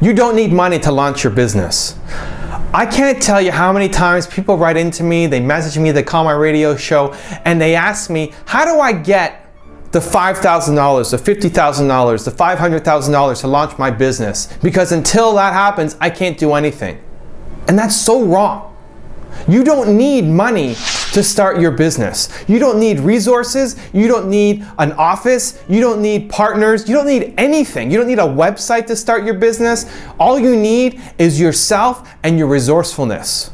You don't need money to launch your business. I can't tell you how many times people write into me, they message me, they call my radio show, and they ask me, how do I get the $5,000, the $50,000, the $500,000 to launch my business? Because until that happens, I can't do anything. And that's so wrong. You don't need money to start your business. You don't need resources. You don't need an office. You don't need partners. You don't need anything. You don't need a website to start your business. All you need is yourself and your resourcefulness.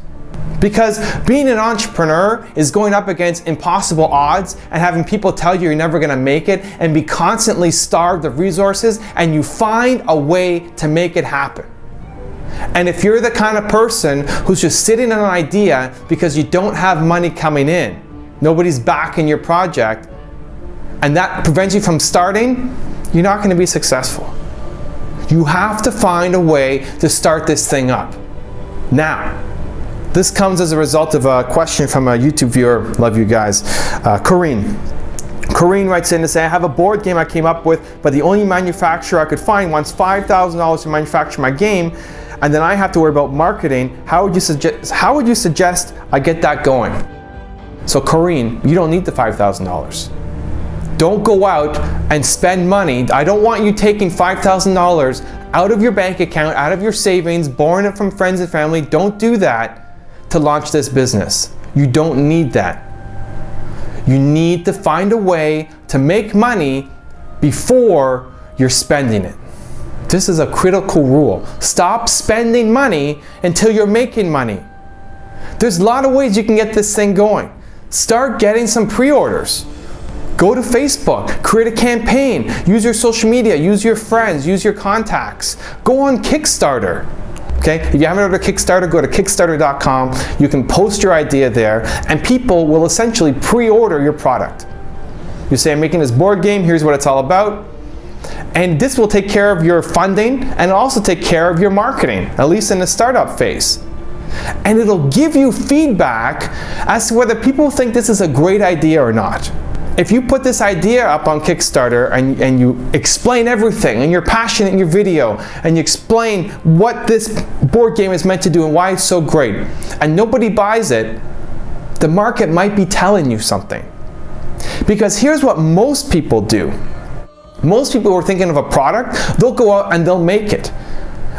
Because being an entrepreneur is going up against impossible odds and having people tell you you're never going to make it and be constantly starved of resources, and you find a way to make it happen. And if you're the kind of person who's just sitting on an idea because you don't have money coming in, nobody's backing your project, and that prevents you from starting, you're not going to be successful. You have to find a way to start this thing up. Now, this comes as a result of a question from a YouTube viewer, love you guys, Corine. Corine writes in to say, I have a board game I came up with, but the only manufacturer I could find wants $5,000 to manufacture my game, and then I have to worry about marketing. How would you suggest I get that going? So Corine, you don't need the $5,000. Don't go out and spend money. I don't want you taking $5,000 out of your bank account, out of your savings, borrowing it from friends and family. Don't do that to launch this business. You don't need that. You need to find a way to make money before you're spending it. This is a critical rule. Stop spending money until you're making money. There's a lot of ways you can get this thing going. Start getting some pre-orders. Go to Facebook, create a campaign, use your social media, use your friends, use your contacts. Go on Kickstarter. Okay? If you haven't heard of Kickstarter, go to kickstarter.com. You can post your idea there, and people will essentially pre-order your product. You say, I'm making this board game, here's what it's all about. And this will take care of your funding and also take care of your marketing, at least in the startup phase. And it'll give you feedback as to whether people think this is a great idea or not. If you put this idea up on Kickstarter and you explain everything, and you're passionate in your video, and you explain what this board game is meant to do and why it's so great, and nobody buys it, the market might be telling you something. Because here's what most people do. Most people who are thinking of a product, they'll go out and they'll make it.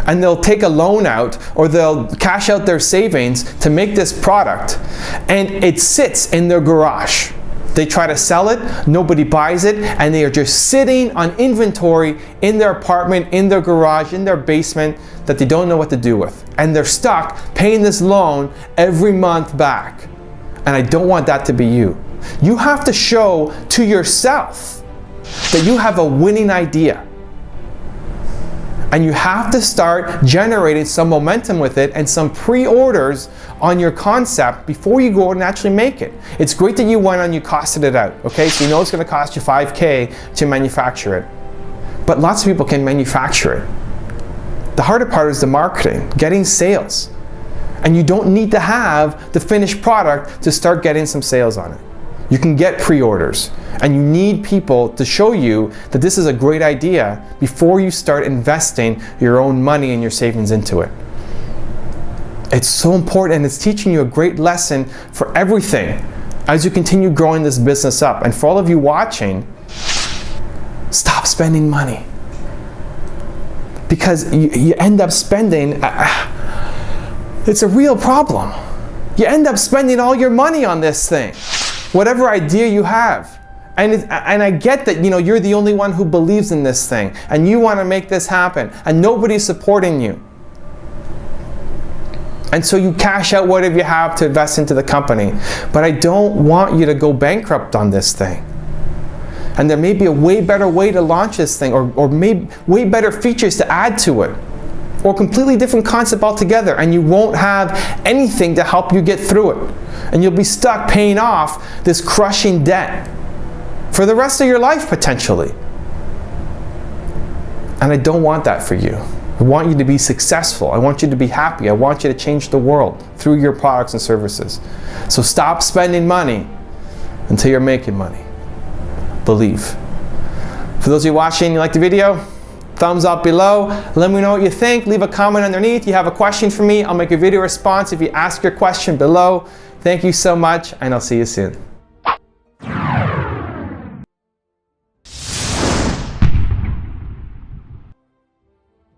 And they'll take a loan out, or they'll cash out their savings to make this product, and it sits in their garage. They try to sell it, nobody buys it, and they are just sitting on inventory in their apartment, in their garage, in their basement that they don't know what to do with. And they're stuck paying this loan every month back. And I don't want that to be you. You have to show to yourself that you have a winning idea. And you have to start generating some momentum with it and some pre-orders on your concept before you go out and actually make it. It's great that you went and you costed it out, okay? So you know it's gonna cost you $5K to manufacture it. But lots of people can manufacture it. The harder part is the marketing, getting sales. And you don't need to have the finished product to start getting some sales on it. You can get pre-orders, and you need people to show you that this is a great idea before you start investing your own money and your savings into it. It's so important, and it's teaching you a great lesson for everything as you continue growing this business up. And for all of you watching, stop spending money. Because you end up spending, it's a real problem. You end up spending all your money on this thing. Whatever idea you have. And I get that, you know, you're the only one who believes in this thing, and you want to make this happen, and nobody's supporting you. And so you cash out whatever you have to invest into the company. But I don't want you to go bankrupt on this thing. And there may be a way better way to launch this thing, or maybe way better features to add to it, or completely different concept altogether, and you won't have anything to help you get through it. And you'll be stuck paying off this crushing debt for the rest of your life, potentially. And I don't want that for you. I want you to be successful. I want you to be happy. I want you to change the world through your products and services. So stop spending money until you're making money. Believe. For those of you watching, you like the video, thumbs up below. Let me know what you think. Leave a comment underneath. You have a question for me, I'll make a video response if you ask your question below. Thank you so much, and I'll see you soon.